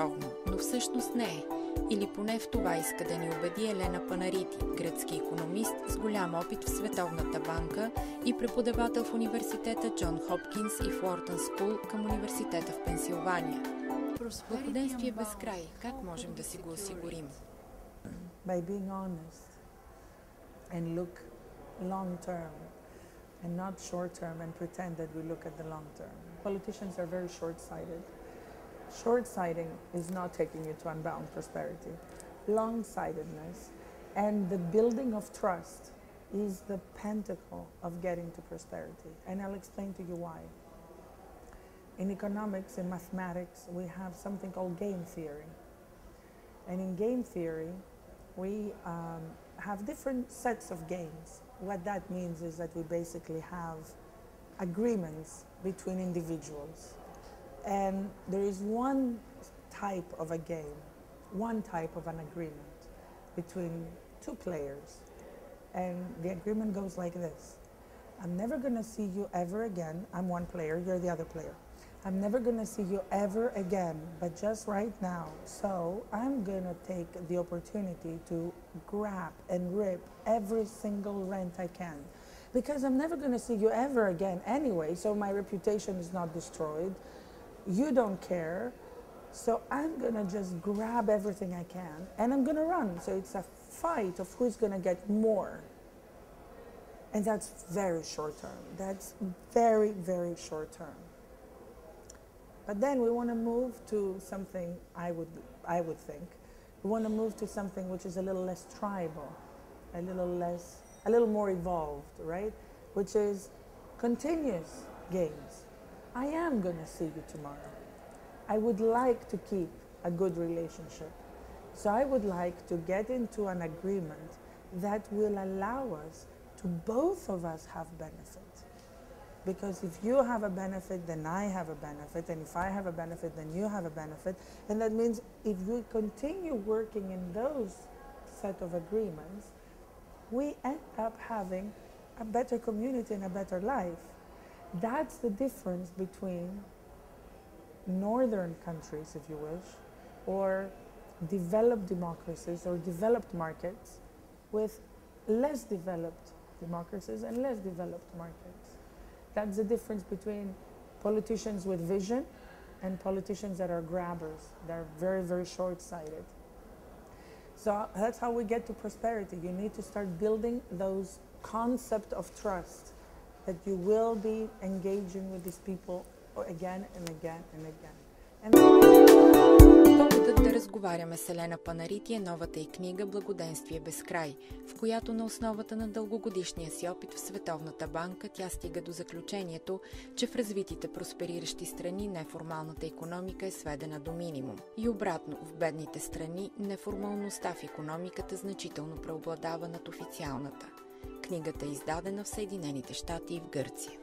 чужовно, но всъщност не е. Или поне в това иска да ни убеди Елена Панарити, гръцки икономист с голям опит в Световната банка и преподавател в университета Джон Хопкинс и в Уортън Скул към университета в Пенсилвания. Благоденствие без край. Как можем да си го осигурим? By being honest and look long term and not short term and pretend that we look at the long term. Politicians are very short-sighted. Short-sighting is not taking you to unbound prosperity. Long-sightedness and the building of trust is the pinnacle of getting to prosperity. And I'll explain to you why. In economics and mathematics, we have something called game theory. And in game theory, we have different sets of games. What that means is that we basically have agreements between individuals. And there is one type of a game, one type of an agreement between two players. And the agreement goes like this. I'm never going to see you ever again. I'm one player, you're the other player. I'm never going to see you ever again, but just right now. So I'm going to take the opportunity to grab and rip every single rent I can. Because I'm never going to see you ever again anyway, so my reputation is not destroyed. You don't care. So I'm going to just grab everything I can and I'm going to run. So it's a fight of who's going to get more. And that's very short term. That's very, very short term. But then we want to move to something, I would think, we want to move to something which is a little less tribal, a little more evolved, right? Which is continuous games. I am going to see you tomorrow. I would like to keep a good relationship. So I would like to get into an agreement that will allow us to both of us have benefit. Because if you have a benefit, then I have a benefit. And if I have a benefit, then you have a benefit. And that means if we continue working in those set of agreements, we end up having a better community and a better life. That's the difference between northern countries, if you wish, or developed democracies or developed markets with less developed democracies and less developed markets. That's the difference between politicians with vision and politicians that are grabbers. They're very, very short-sighted. So that's how we get to prosperity. You need to start building those concepts of trust that you will be engaging with these people again and again and again. Поводът да разговаряме с Елена Панарити е новата й книга «Благоденствие без край», в която на основата на дългогодишния си опит в Световната банка тя стига до заключението, че в развитите проспериращи страни неформалната икономика е сведена до минимум. И обратно, в бедните страни неформалността в икономиката значително преобладава над официалната. Книгата е издадена в Съединените щати и в Гърция.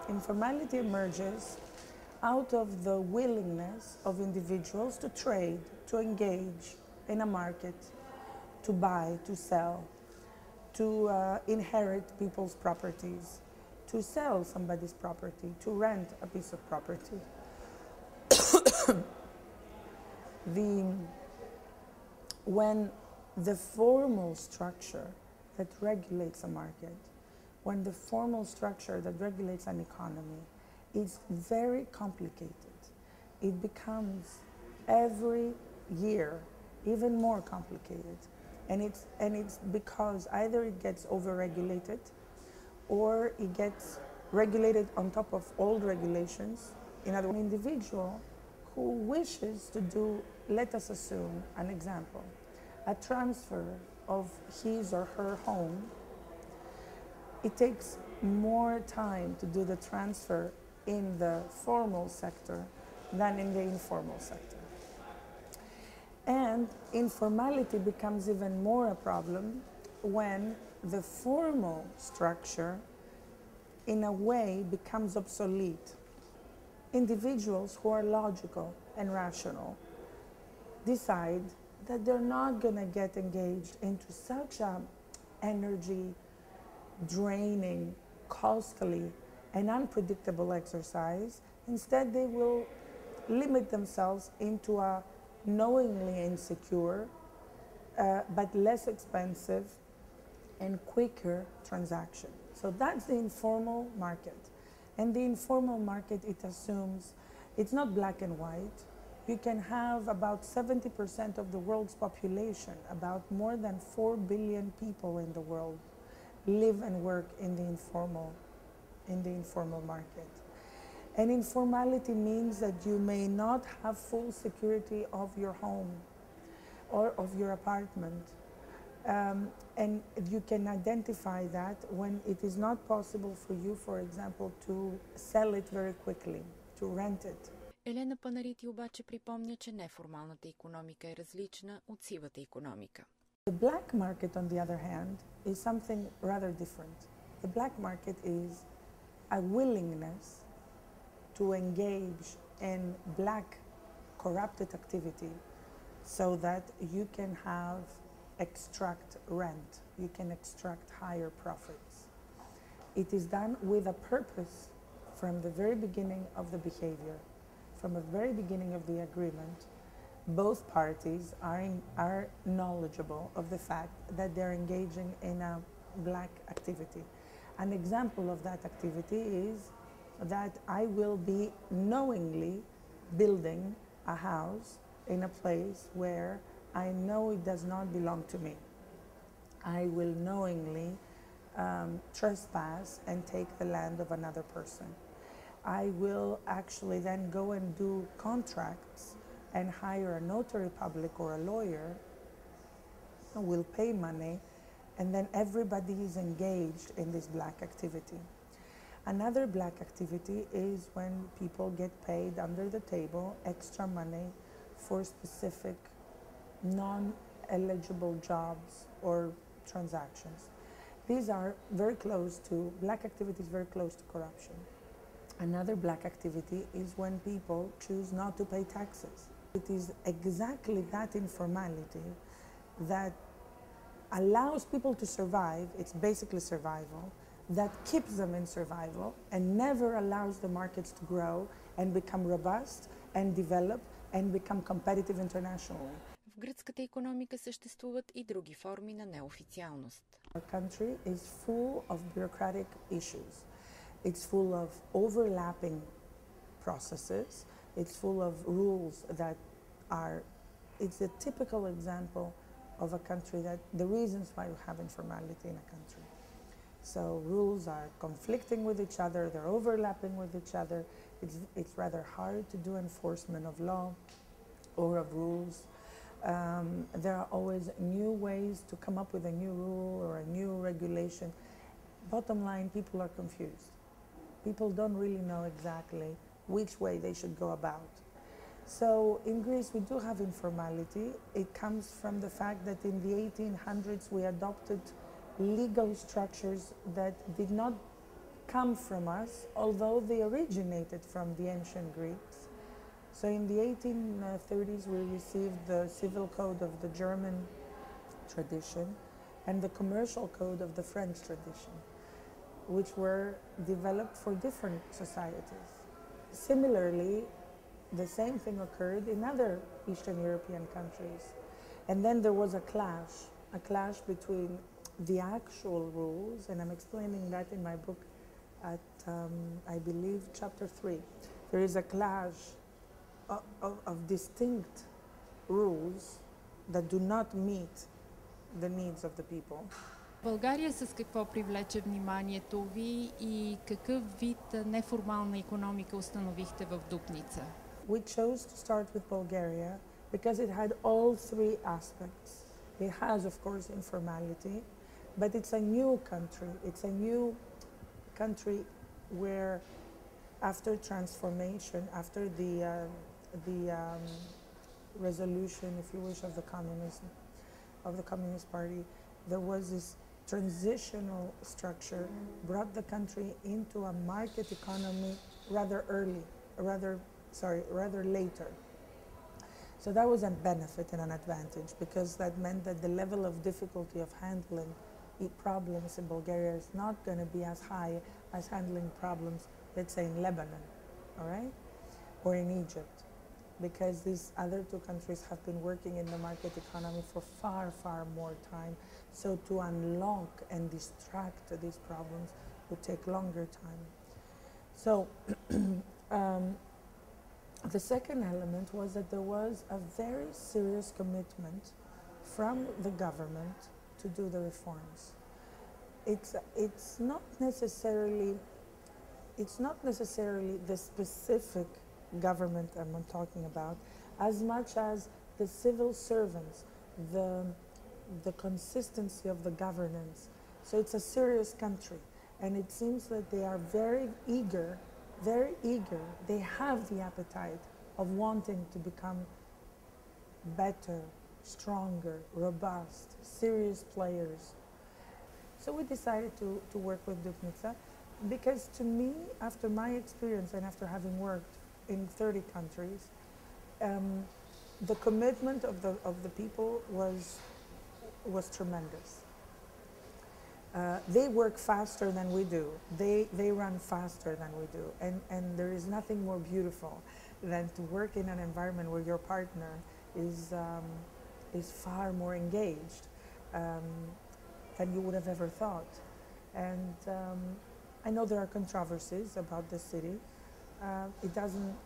Informality emerges out of the willingness of individuals to trade, to engage in a market, to buy, to sell, to inherit people's properties, to sell somebody's property, to rent a piece of property. When the formal structure that regulates a market, when the formal structure that regulates an economy is very complicated, it becomes every year even more complicated. And it's because either it gets over-regulated or it gets regulated on top of old regulations. In other words, an individual who wishes to do, let us assume an example, a transfer of his or her home, it takes more time to do the transfer in the formal sector than in the informal sector. And informality becomes even more a problem when the formal structure in a way becomes obsolete. Individuals who are logical and rational decide that they're not going to get engaged into such a energy draining, costly and unpredictable exercise. Instead, they will limit themselves into a knowingly insecure, but less expensive and quicker transaction. So that's the informal market. And the informal market, it assumes it's not black and white. You can have about 70% of the world's population, about more than 4 billion people in the world, live and work in the informal market. And informality means that you may not have full security of your home or of your apartment. And you can identify that when it is not possible for you, for example, to sell it very quickly, to rent it. Елена Панарити обаче припомня, че неформалната икономика е различна от сивата икономика. The black market, on the other hand, is something rather different. The black market is a willingness to engage in black corrupted activity so that you can extract rent, you can extract higher profits. It is done with a purpose from the very beginning of the behavior, from the very beginning of the agreement. Both parties are knowledgeable of the fact that they're engaging in a black activity. An example of that activity is that I will be knowingly building a house in a place where I know it does not belong to me. I will knowingly trespass and take the land of another person. I will actually then go and do contracts and hire a notary public or a lawyer, will pay money, and then everybody is engaged in this black activity. Another black activity is when people get paid under the table extra money for specific non-eligible jobs or transactions. These are very close to, black activity is very close to corruption. Another black activity is when people choose not to pay taxes. It is exactly that informality that allows people to survive, it's basically survival, that keeps them in survival and never allows the markets to grow and become robust and develop and become competitive internationally. В гръцката икономика съществуват и други форми на неофициалност. Our country is full of bureaucratic issues. It's full of overlapping processes. It's full of rules that it's a typical example of a country that the reasons why you have informality in a country. So rules are conflicting with each other, they're overlapping with each other. It's rather hard to do enforcement of law or of rules. There are always new ways to come up with a new rule or a new regulation. Bottom line, people are confused. People don't really know exactly which way they should go about. So in Greece, we do have informality. It comes from the fact that in the 1800s, we adopted legal structures that did not come from us, although they originated from the ancient Greeks. So in the 1830s, we received the civil code of the German tradition and the commercial code of the French tradition, which were developed for different societies. Similarly, the same thing occurred in other Eastern European countries. And then there was a clash between the actual rules, and I'm explaining that in my book at, I believe, chapter 3. There is a clash of distinct rules that do not meet the needs of the people. България с какво привлече вниманието ви и какъв вид неформална икономика установихте в Дупница? We chose to start with Bulgaria because it had all three aspects. It has, of course, informality, but it's a new country. It's a new country where after transformation, after the resolution, if you wish, of the Communist Party, there was this transitional structure, brought the country into a market economy rather later. So that was a benefit and an advantage, because that meant that the level of difficulty of handling problems in Bulgaria is not going to be as high as handling problems, let's say, in Lebanon, all right, or in Egypt. because these other two countries have been working in the market economy for far, far more time. So to unlock and distract these problems would take longer time. So the second element was that there was a very serious commitment from the government to do the reforms. It's not necessarily the specific government I'm talking about, as much as the civil servants, the consistency of the governance. So it's a serious country, and it seems that they are very eager. They have the appetite of wanting to become better, stronger, robust, serious players. So we decided to work with Dupnica, because to me, after my experience and after having worked in 30 countries, the commitment of the people was tremendous. They work faster than we do. They run faster than we do. And there is nothing more beautiful than to work in an environment where your partner is far more engaged than you would have ever thought. And I know there are controversies about the city. It doesn't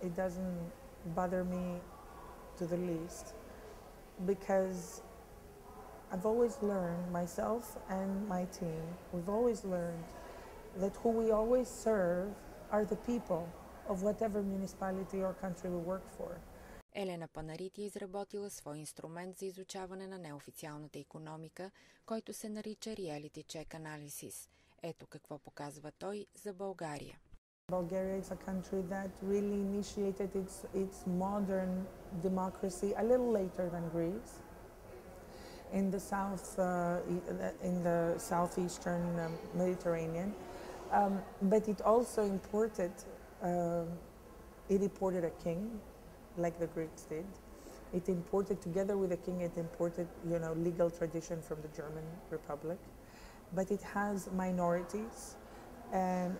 bother me to the least, because I've always learned, myself and my team, we've always learned that who we always serve are the people of whatever municipality or country we work for. Елена Панарити е изработила свой инструмент за изучаване на неофициалната икономика, който се нарича Reality Check Analysis. Ето какво показва той за България. Bulgaria is a country that really initiated its modern democracy a little later than Greece. In the southeastern Mediterranean, but it also imported a king, like the Greeks did. It imported, together with the king, it imported, legal tradition from the German Republic. But it has minorities, and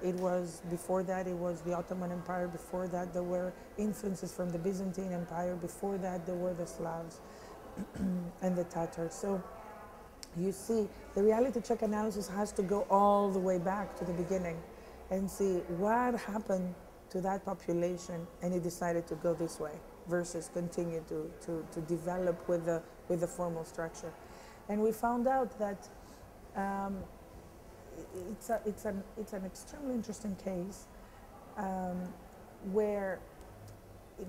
before that it was the Ottoman Empire, before that there were influences from the Byzantine Empire, before that there were the Slavs and the Tatars. So you see, the reality check analysis has to go all the way back to the beginning and see what happened to that population, and it decided to go this way versus continue to develop with the formal structure. And we found out that it's an extremely interesting case where,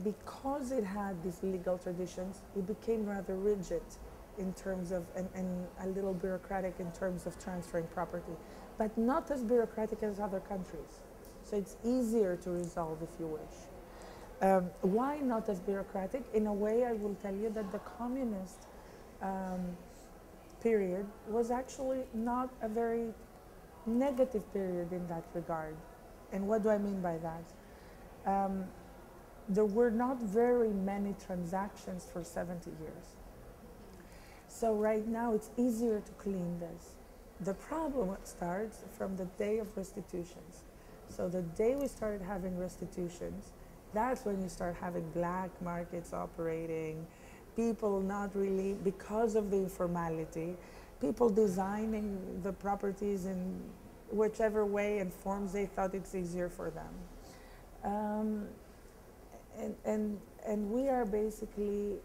because it had these legal traditions, it became rather rigid in terms of, and a little bureaucratic in terms of transferring property, but not as bureaucratic as other countries. So it's easier to resolve, if you wish. Why not as bureaucratic? In a way, I will tell you that the communist period was actually not a very negative period in that regard. And what do I mean by that? There were not very many transactions for 70 years. So right now it's easier to clean this. The problem starts from the day of restitutions. So the day we started having restitutions, that's when you start having black markets operating, people not really, because of the informality, people designing the properties in whichever way and forms they thought it's easier for them. And we are basically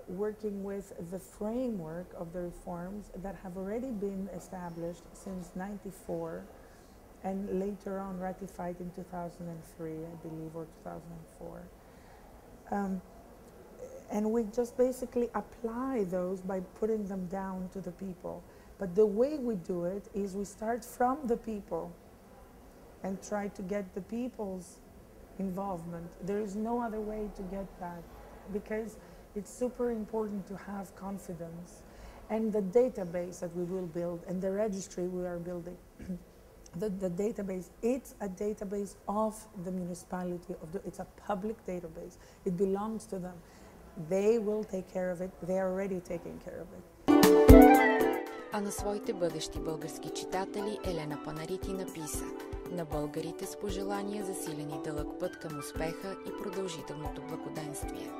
working with the framework of the reforms that have already been established since '94 and later on ratified in 2003, I believe, or 2004. And we just basically apply those by putting them down to the people. But the way we do it is we start from the people and try to get the people's involvement. There is no other way to get that, because it's super important to have confidence. And the database that we will build and the registry we are building, the database, it's a database of the municipality, it's a public database. It belongs to them. They will take care of it. They are already taking care of it. А на своите бъдещи български читатели Елена Панарити написа: на българите с пожелания за силен и дълъг път към успеха и продължителното благоденствие.